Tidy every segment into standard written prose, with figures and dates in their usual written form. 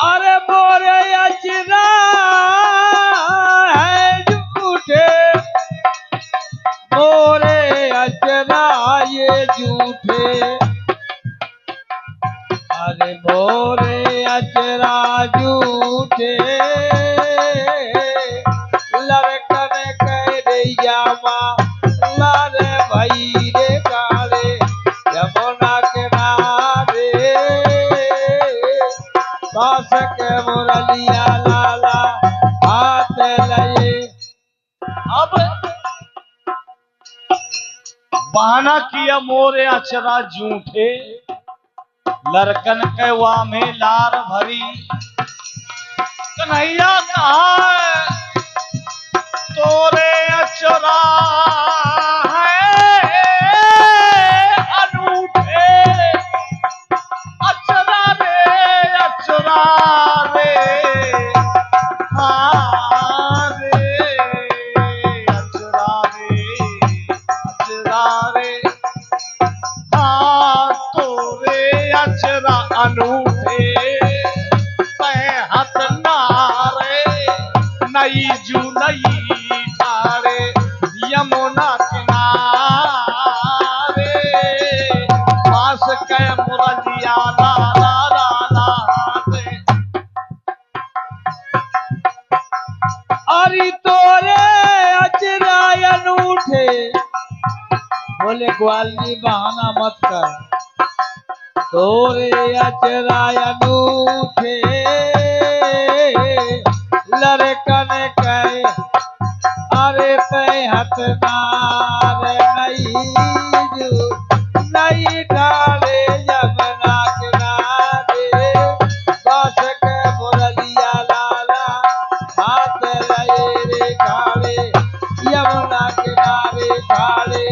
अरे मोरे अचरा है झूठे, मोरे अचरा ये झूठे। अरे मोरे अचरा झूठे, लड़कन कह रैया माँ लारे भाई रे काले यमुना किनारे, पास के मुरलिया लाला हाथ लए। अब बहाना किया मोरे अचरा झूठे, लड़कन के वा में लार भरी। कन्हैया कहा है तोरे अचरा है अनूठे, अचरा रे हाँ रे, अचरा रे हाँ तोरे अचरा अनूठे, हाथ नारे नई जू नई ठारे यमुना किनारे, पास के मुरलिया लाला लाला रे। अरे तोरे अचरा अनूठे, बोले ग्वाली बहाना मत कर। तोरे अचरा अनूठे, लड़कन कहे अरे ते हथ नारे नहीं डाले यमुना किनारे, बस के मुरलिया लाला हाथ लए रे काले यमुना किनारे, काले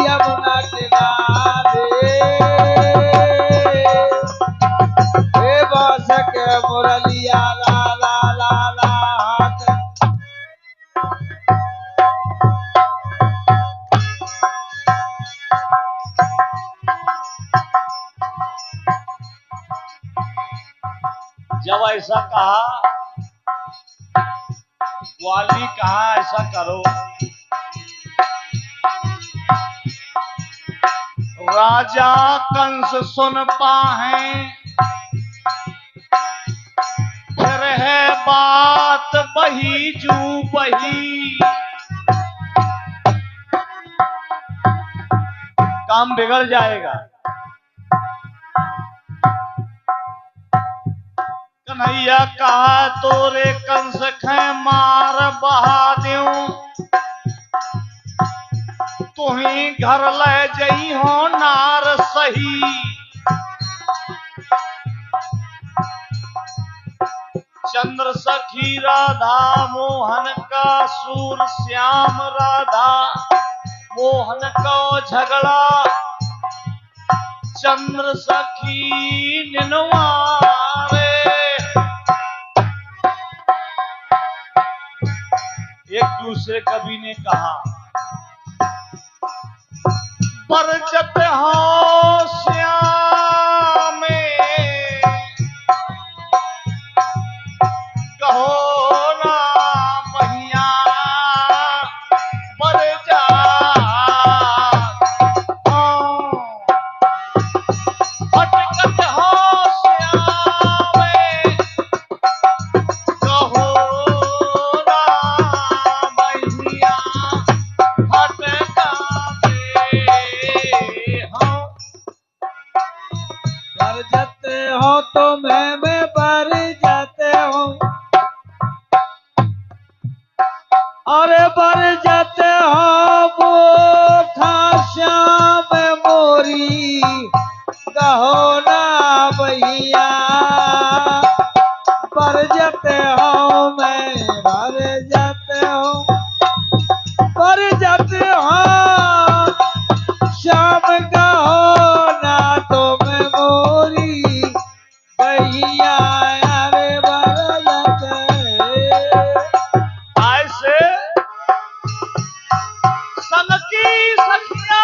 यमुना किनारे, हे बस के मुरलिया लाला लाला हाथ। जब ऐसा कहा ग्वाली कहा ऐसा करो, राजा कंस सुन पाए फिर है बात बही जू बही, काम बिगड़ जाएगा। कन्हैया कहा तोरे कंस खे मार बहा दूं, तुही घर ले जई हो नार सही, चंद्र सखी राधा मोहन का सूर श्याम राधा मोहन को झगड़ा, चंद्र सखी निनवारे। एक दूसरे कवि ने कहा परजत हो श्याम कहो ना मैया परजा, भटकत हो श्याम कहो ना मैया भटका बर जाते हो तो मैं बर जाते हो, अरे बर जाते हो वो श्याम मोरी कहो ना भैया, बर जाते हो मैं बर जाते हो, बर जाते हो श्याम कहो ना तुम मोरी भैया, अरे बर जाते। ऐसे सनकी सखिया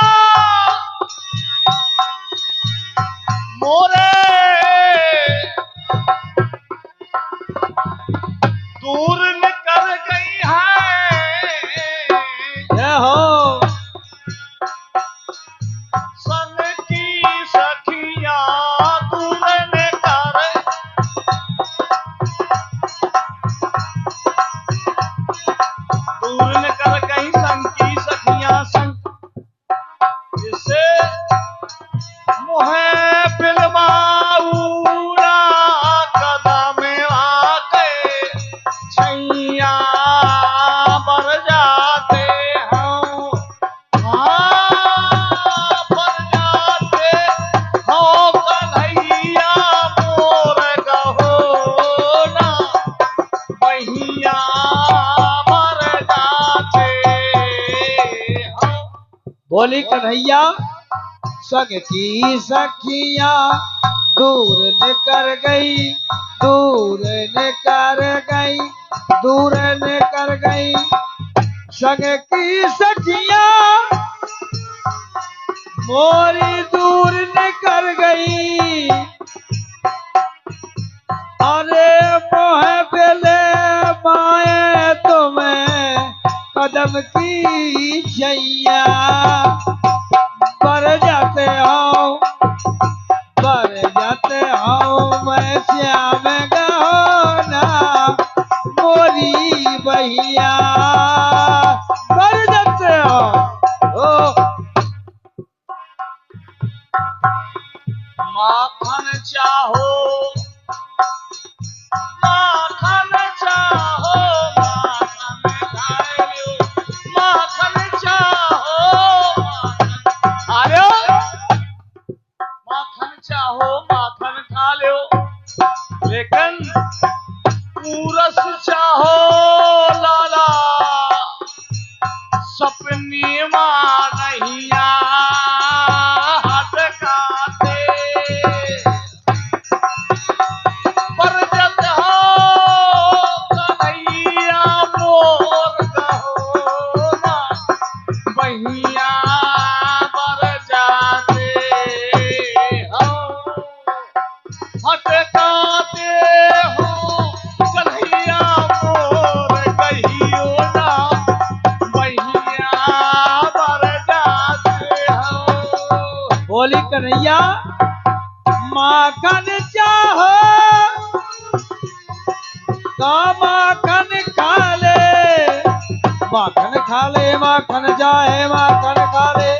बोली कन्हैया संग की सखिया दूर निकर गई, दूर निकर गई, दूर निकर गई। संग की सखिया मोरी दूर निकर गई। अरे मोह बेले माए तुम्हें कदम की छैया। पर जाते हो, पर जाते हो मैं श्याम गहोना मोरी भैया। पर जाते हो माखन चाहो, माखन चाहो, माखन खाओ, माखन चाहो, आयो माखन चाहो, माखन खा लो, लेकिन पूरस चाहो लाला सपनी मां नैया हटकाते। पर जत हो कन्हैया मोर कहो ना बहिया बर जाते हो हटकाते हो कन्हैया मोर कहियो ना बहिया बर जाते हो। बोली कन्हैया माखन चाहो तो माखन खा ले, माखन खा ले, माखन जाए माखन खा ले।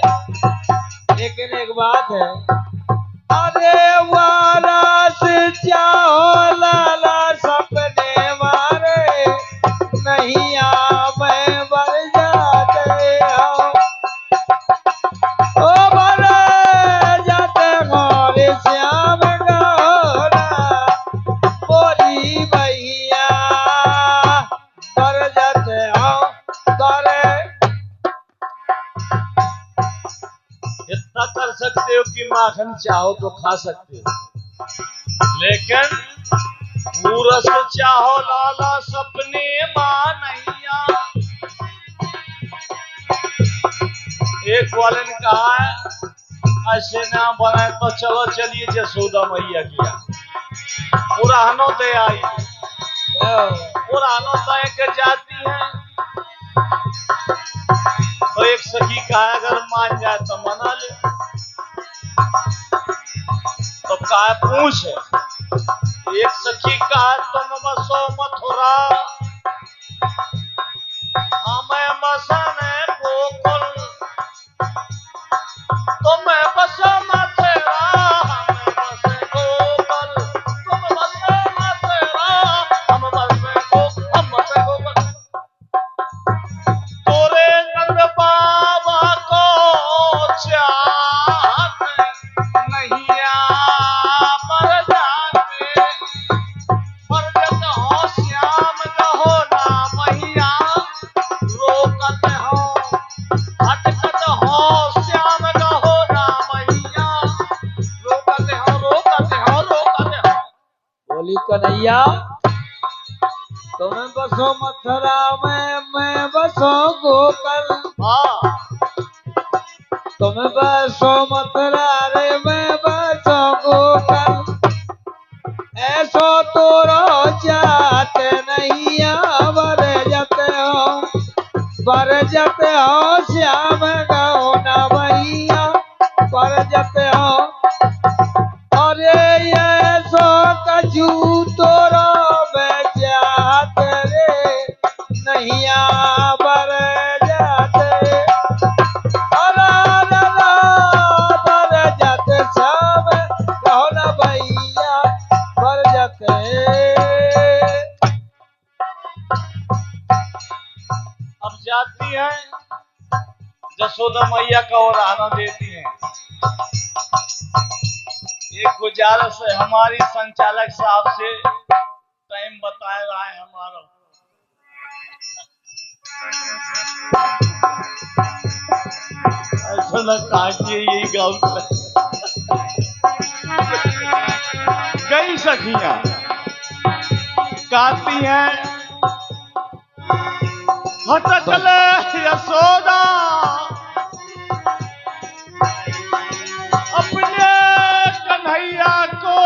लेकिन एक बात है, अरे वारस चाहो लाला सपने मारे नहीं मैं बर जाते हो। ओ बर जाते मोरे श्याम गहोना मोरी भैया। बर जाते हो करे इतना कर सकते हो कि माखन चाहो तो खा सकते हो, लेकिन पूरस चाहो लाला सपने मां नैया। एक वाले ने कहा है ऐसे ना बनाए तो चलो चलिए जसोदा मैया किया पुरानो दे आई, पुरानो दे के जाती है तो एक सखी का अगर मान जाए तो मना ले, तो का पूछ एक सखी का तुम बसो मथुरा हमें बसने गोकुल, तुम बसो मथुरा हमें बसे गोकुल, तुम बसो मथुरा हम बसे गोकुल, हम बसे गोकुल। तोरे नंद बाबा को चाहते नैया पर जाते, पर जत हो श्याम कहो ना मैया रोकत हो, हटकत हो श्याम कहो ना मैया रोकत हो, रोकत हो, रोकत हो। बोली कन्हैया तुम बसो मथुरा में मैं बसो गोकुल। हाँ तुम बसो मथुरा रे मैं बसो गोकुल। ऐसो तोरो जाते नहीं बर जाते हो, बर जाते हो श्याम गहो ना भैया बर जाते हो। अरे ये सो कजू तोरो बेचाते रे नहीं बर जाते। अरे बर जाते सब कहो ना भैया बर जाते। अब जाती है जसोदा मैया का और आना देती है। एक गुजारिश है हमारी संचालक साहब से, टाइम बताया रहा है हमारा। ऐसा ना कहा कि यही गाँव कई सखियां गाती हैं, हटकल यशोदा अपने कन्हैया को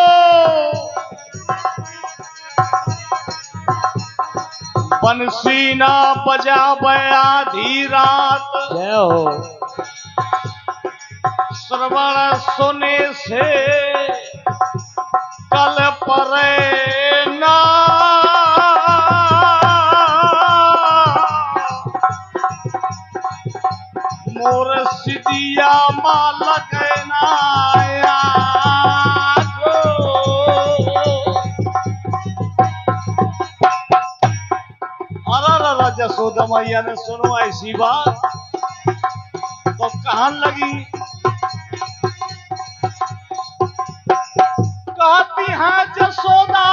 बंसी ना बजावे आधी रात, जय हो। श्रवण सुने से कल परे ना, मोर सिदिया मालक नाया को। अरे जसोदा मैया ने सुनो ऐसी बात तो कहन लगी, कहती है जसोदा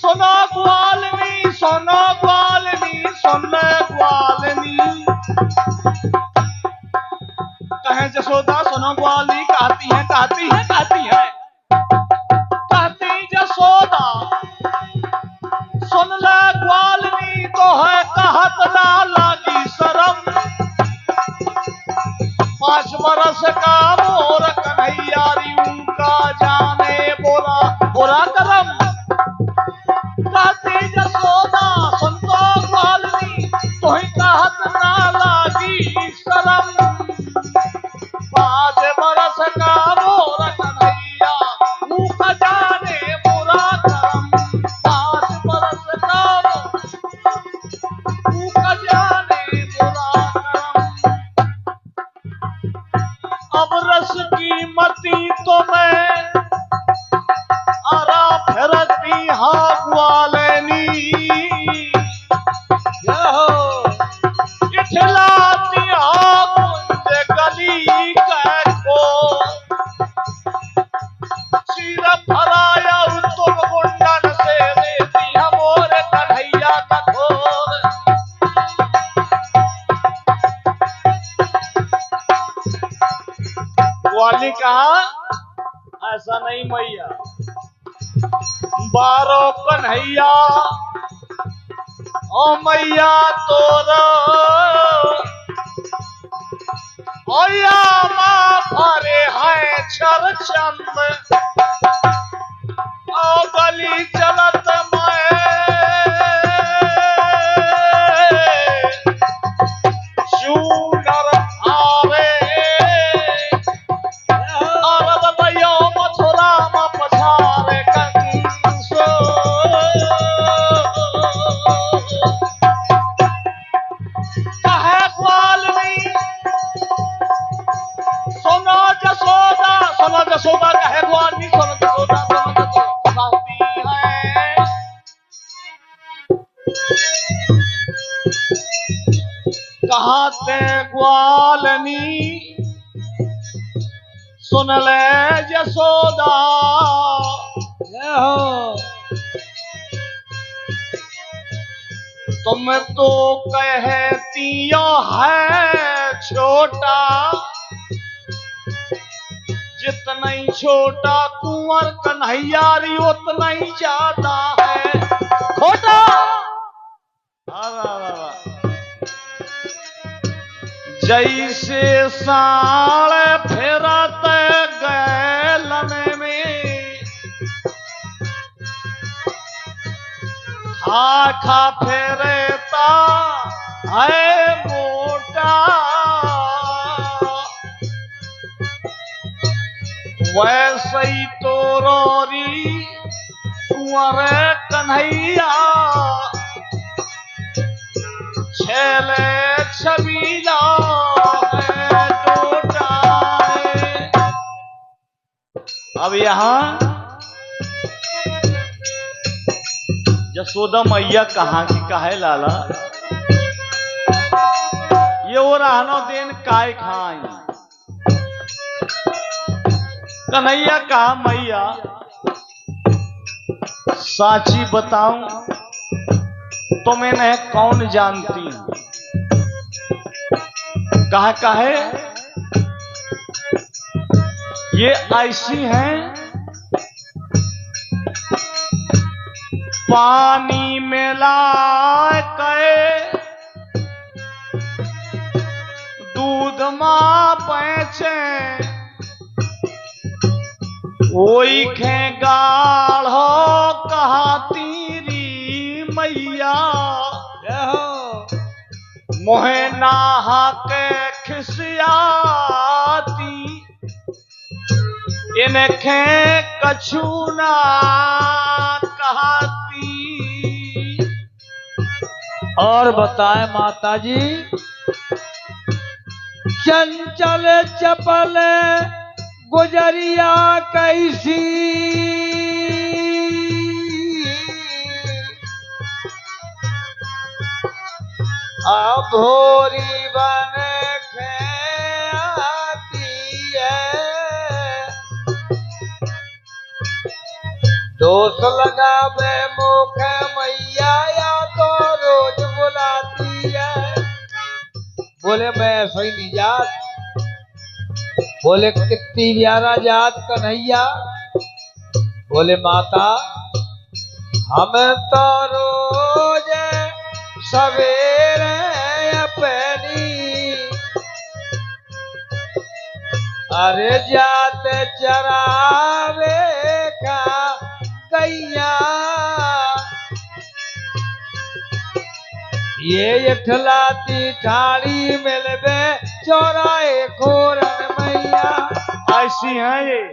सुनो ग्वालनी, सुनो ग्वालनी, सुनो ग्वालनी। कहे जसोदा सुनो ग्वालनी, कहती है कहती है कहती है, कहती जसोदा सुन ले ग्वालनी तो है कहत ना लागी शरम। 5 बरस का मोर कन्हैया का जाने बोरा बोरा करम। कहती जसोदा सुन तो ग्वालनी तो ही कहत ना लागी शरम। 5 बरस का मोर कन्हैया का जाने बोरा करम। 5 बरस का जाने बोरा करम। अब रस की मती तो मैं अरा फिरती हाँ ग्वालनी, इठलाती हाँ कुंज गली को। सिर फराया तुम गुंडन से देती हमोर कन्हैया कठोर। ग्वाली कहा ऐसा नहीं मैया, 12 कन्हैया ओ मैया तोरा ओया माँ भरे हैं छर चंद ओ गली चलत मैं चूनर आवे। जसोदा कहे ग्वालनी सुनो जसोदा सुनो जसोदा कहते ग्वालनी सुन ले जसोदा। तुम तो कहती है छोटा, जितना ही छोटा कुंवर कन्हैयारी उतना ही ज्यादा है खोटा। जैसे साल फेरत गैलन में खा खा फेरता है मोटा। वैसे ही तो रोरी कुंवर कन्हैया छेले छबीला है टोटा। अब यहाँ जसोदा मैया कहाँ की काहे लाला ये वो रहनो देन काय खाई। कन्हैया कहा मैया साची बताऊं तो मैं कौन जानती हूं। काहे ये ऐसी हैं पानी में लाके दूध मां पैचे ओई खे गाढ़ो कहा तीरी मैया मोहे नहा के खिसियाती इनखे कछु ना कहती। और बताए माता जी, चंचल चपल गुजरिया कैसी भोरी बन के आती है। दोष लगावे मुख मैया या तो रोज बुलाती है। बोले मैं ऐसा ही नहीं जात। बोले कितनी प्यारा जात कन्हैया। बोले माता हम तो रोज सवेरे अपनी अरे जाते चरावे का गैया ये इठलाती ठाड़ी मिलबे चौराहे खोरन मैया। ऐसी हैं ये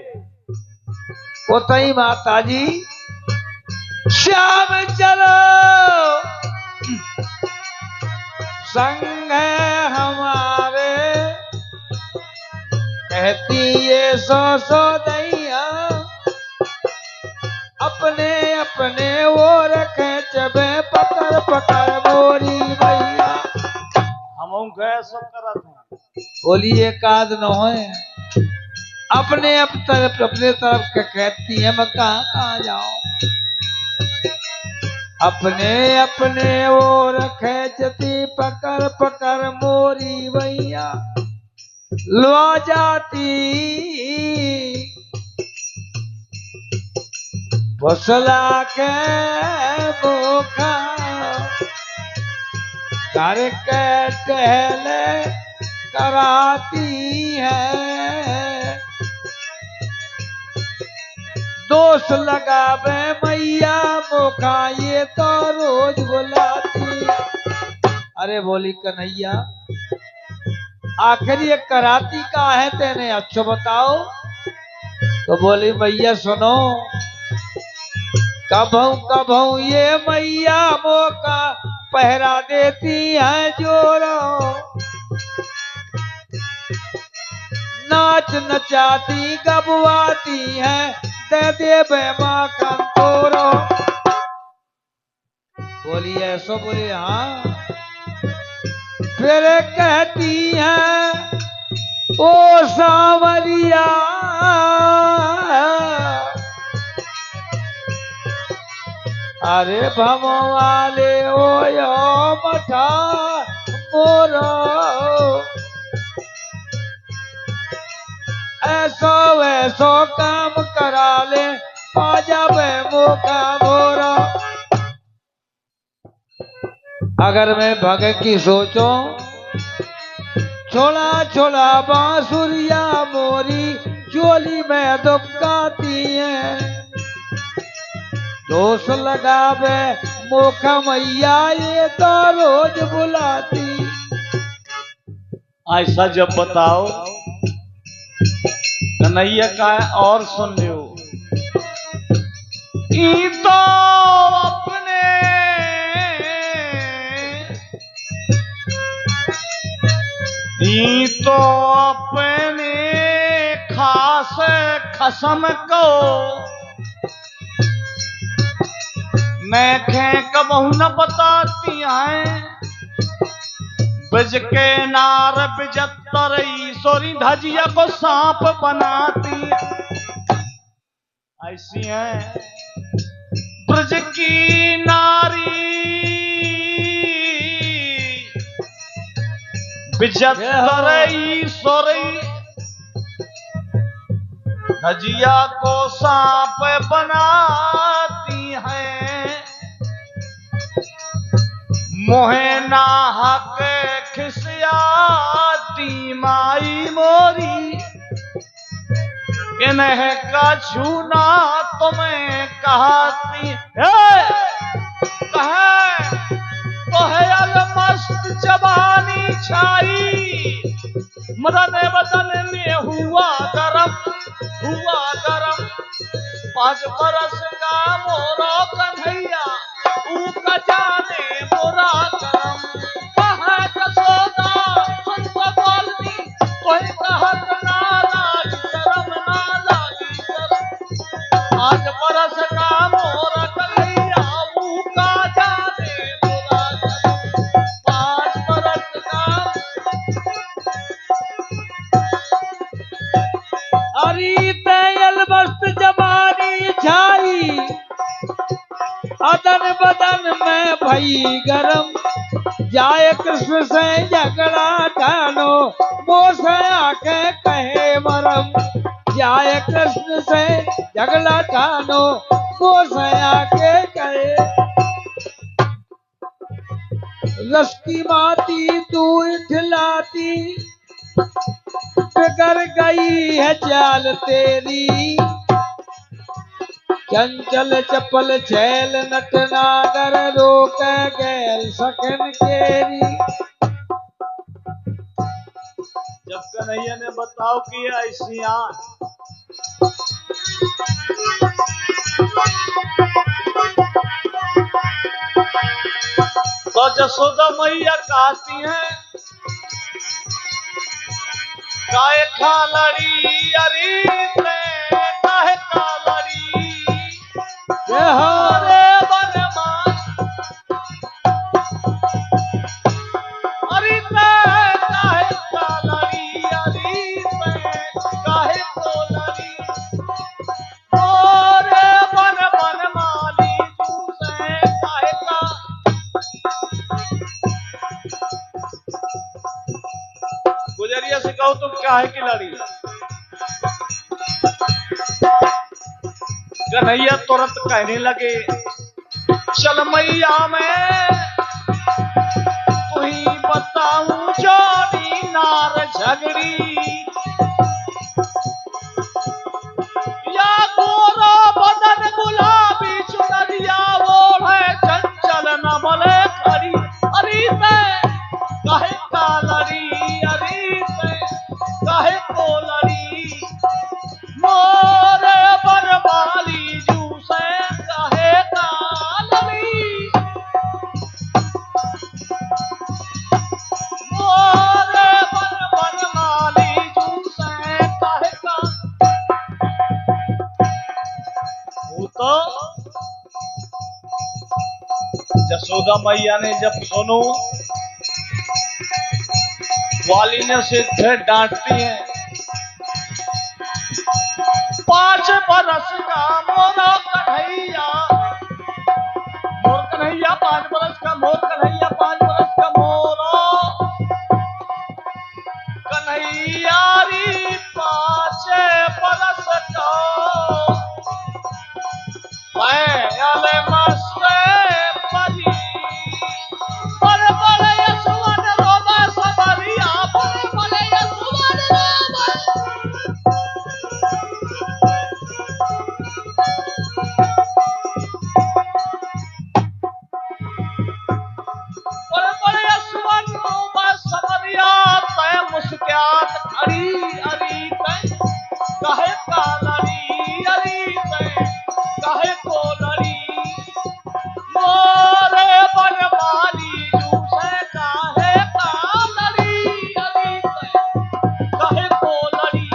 उतई माता जी श्याम चलो संग है हमारे कहती ये सो दैया अपने अपने वो रखे चबे पकड़ पकड़ मोरी भैया। हम गए सब करत हैं। बोली एक आध न होए अपने अपने तरफ के कहती है मैं कहाँ जाऊं। अपने अपने वो रखे चती पकड़ पकड़ मोरी भैया लो जाती बसला के भूखा कर के टहले कराती है। दोष लगावे मैया मोखा ये तो रोज बुलाती। अरे बोली कन्हैया आखिर ये कराती का है तेने अच्छा बताओ। तो बोली मैया सुनो कभू ये मैया मोका पहरा देती है जोरो नाच नचाती गबुआती है दे दे माखन तोरो। बोली ऐसो बोले हाँ। फिर कहती है ओ सावरिया अरे भमवाले ओ यो मठा मोरो ऐसो वैसो काम करा ले पाजाबे मोका मोरा। अगर मैं भगे की सोचो छोड़ा छोड़ा बांसुरिया मोरी चोली में दुबकाती है। दोष लगावे मोखा मैया ये तो रोज बुलाती। ऐसा जब बताओ कन्हैया का है और सुन लियो। ई तो अपने ई तो अपने खास खसम को मैं खे कबहू न बताती हैं। ब्रज के नार बिजत्तर ईश्वरी धजिया को सांप बनाती। ऐसी है ब्रज की नारी बिजतरई सोरई धजिया को सांप बनाती हैं, मोहे नाहक खिसियाती माई मोरी, इन्हें का छूना तुम्हें कहती है, तो है अलमस्त जवानी छाई, मदन बदन में हुआ गरम, हुआ गरम। 5 बरस का मोरा कन्हैया ऊका जाने मोरा करम, कहाँ जसोदा सुन को बोलनी कोई कहत ना लागी शरम, ना लागी शरम। 5 बरस का मोरा कन्हैया ऊका जाने मोरा करम, 5 बरस का। हरी तयल मस्त जवानी छाई, अदन बदन में भई गरम, जाए कृष्ण से झगड़ा ठानो, वो से आके कहे मरम, जाए कृष्ण से झगड़ा ठानो, वो से आके कहे। रस की माती तू इठलाती, बिगड़ गई है चाल तेरी, चंचल चपल छैल नट नागर, रोक गैल सकन केरी। जब कन्हैया ने बताओ कि ऐसी आंख, तो जसोदा मैया कहती हैं, काहे खालड़ी अरी काहे खालड़ी, हरे बनमान अरी काहे खालड़ी अरी काहे कोलड़ी, हरे बन माली जूसे काहे का। गुजरिया से कहो तुम काहे की लड़ी, कन्हैया तुरंत कहने लगे, चल मैया मैं तू ही बताऊं जोड़ी नार झगड़ी, या गोरा बदन गुलाबी चुनरिया ओढ़े चंचल न मले खड़ी, अरे मैं काहे कालड़ी अरे मैं काहे कोलड़ी, मोरे बनवाली जूसे काहे कालड़ी, मोरे बनवाली जूसे काहे का। वो तो जसोदा मैया ने जब सुनो ग्वालिनी से डांटती है, 5 बरस का मोरा कन्हैया, मोर कन्हैया 5 बरस का, मोर कन्हैया 5 बरस का मोरा कन्हैया री 5 बरस का, मैं अले मस्त परी बड़े बड़े यशवन रोबा सबरिया, बड़े बड़े यशवन रोबा, बड़े बड़े यशवन रोबा सबरिया, तय मुस्कियात खड़ी अरी तय काहे कालड़ी अरी तय काहे कोलड़ी, मोरे बनवाली जूसे काहे कालड़ी अरी तय काहे कोलड़ी,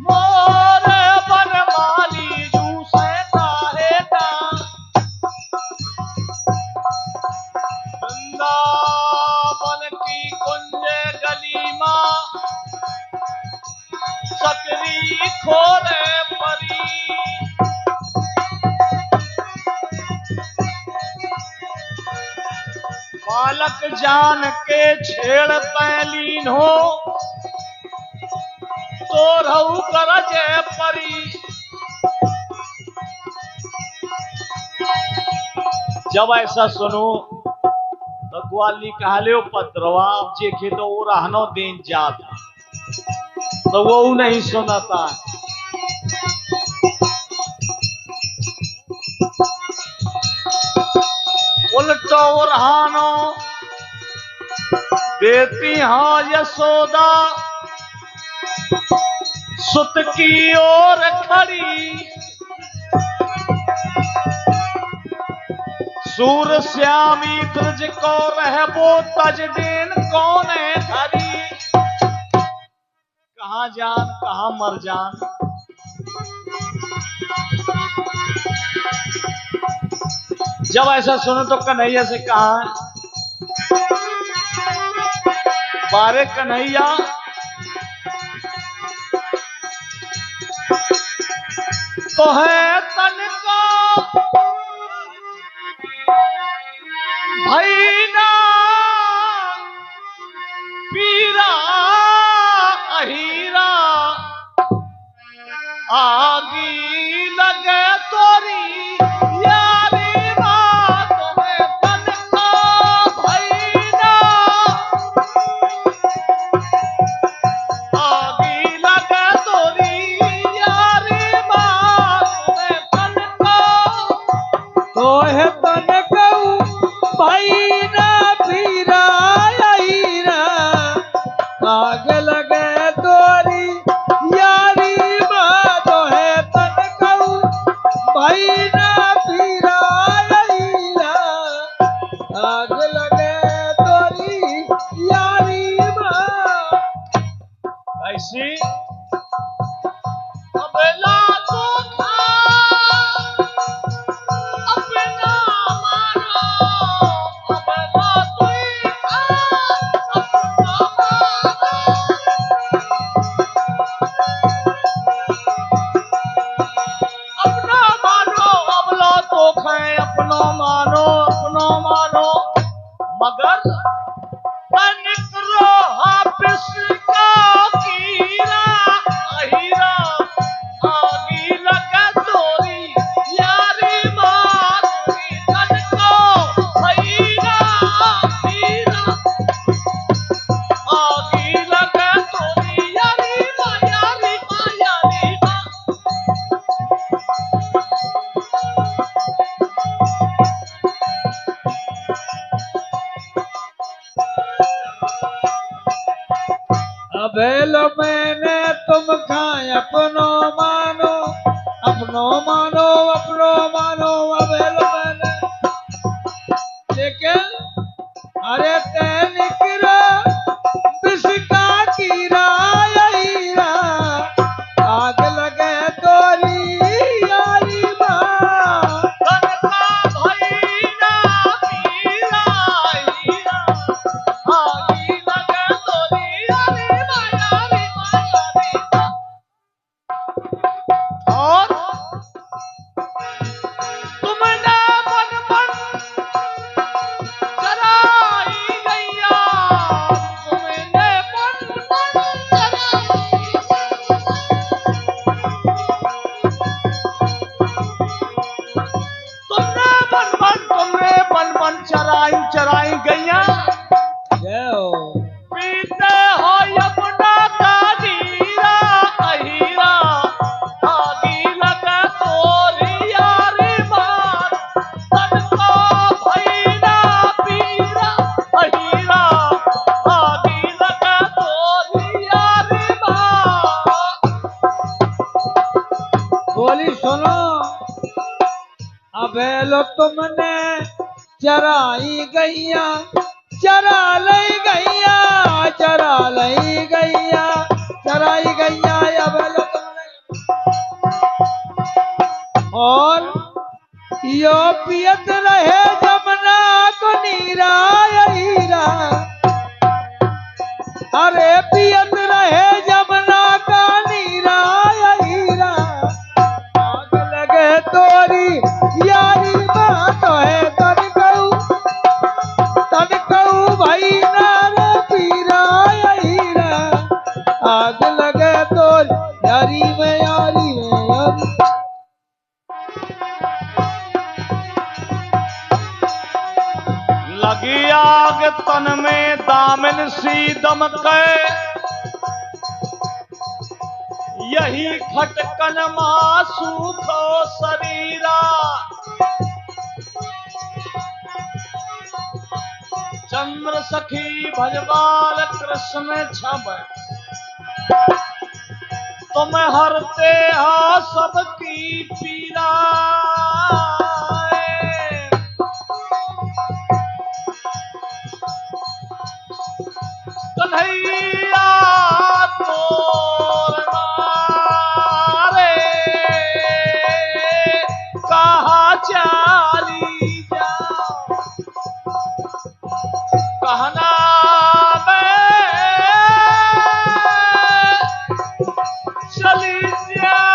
मोरे बनवाली जूसे काहे का। वृंदावन की कुंज गली मां सकरी खोरे परी, बालक जान के छेड़ पैलीन हो तो रहू गरजे परी। जब ऐसा सुनो तो ग्वाली कहले पत्रवा जे के तो वो रहनो दिन जात तो वो नहीं सुनाता। उल्टो रहनो देती हाँ यशोदा सुत की ओर खड़ी। सूर श्यामी ब्रज को रहबो तज दिन कौन है धरी। कहाँ जान कहाँ मर जान। जब ऐसा सुनो तो कन्हैया से कहा बारे कन्हैया तो है तन का भैना पीरा अहीरा आगी लगे तोरी यारी बात में तन का भैना आगी लगे तोरी यारी बात में तन का तो है तन भाई ना पीरा हीरा आग लगे तोरी यारी बात है तन कहूँ भाई ना पीरा हीरा आग लगे तोरी यारी बात। ऐसी अबेला तो खा अपना मारो अबेला तू खा अपना मारो अबला तो खाए अपना मानो मगर तनिक रो हाफिस का कीरा अहीरा आगी लगे तोरी यारी बात तन को भैया हीरा आगी लगे तोरी यारी अबेलो मैंने तुम खाए अपनो मानो अबेलो मैंने लेकिन अरे निकरा बिस्का कीरा हीरा आग लगे तोरी यारी बात तन का भैया हीरा हीरा आगी लगे तोरी यारी और तुमने मन मन चराई गैया तुमने मन मन तुमने मन मन चराई गैया पीते हो यमुना का नीरा अहीरा आगी लगे तोरी यारी बात तन को भैया पीरा अहीरा आगी लगे तोरी यारी बात। बोली सुनो अबेलो तुमने चराई गैया चरा लई गैया चराई गैया अबेलो तुमने और यो पियत रहे जमुना को नीरा हीरा अरे पियत रहे जमुना का नीरा हीरा आग लगे तोरी यारी बात है तन यारी में यारी में यारी। लगी आग तन में दामन सी दमके, यही खटकन मासू खो शरीरा। चंद्र सखी भजबाल कृष्ण छब, तुम हरते हो सबकी पीड़ा। कन्हैया तोर मारे कहाँ चली जाओ, कहना चली जाओ।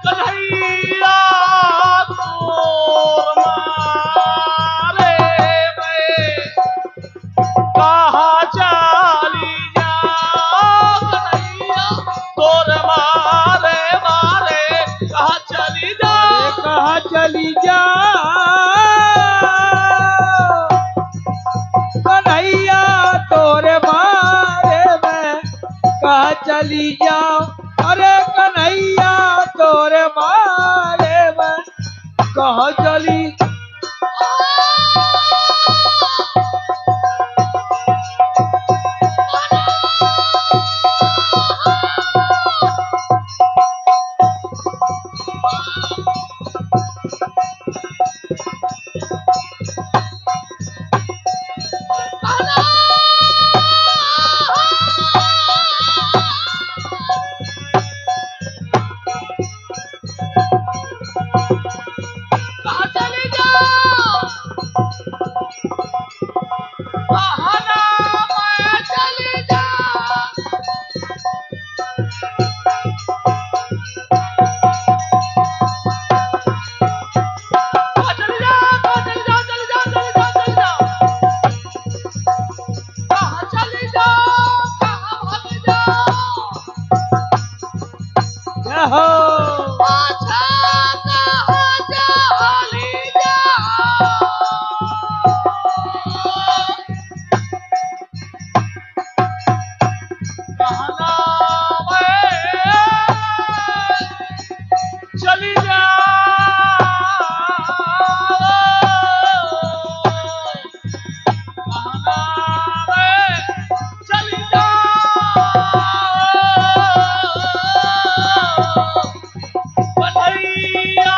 कन्हैया तोर मारे मैं कहाँ चली जाओ, कन्हैया तोर मारे मारे कहाँ चली जाओ, कहाँ चली जा कन्हैया तोरे मारे में कहाँ चली जाओ। अरे कन्हैया तोरे मारे में कहाँ चली। चली जा चली जा कन्हैया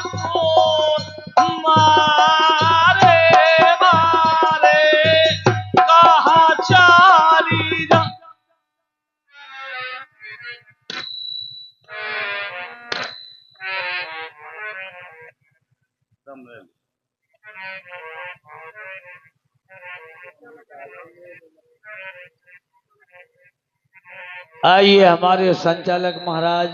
को मारे मारे कहाँ चली जा। आइए हमारे संचालक महाराज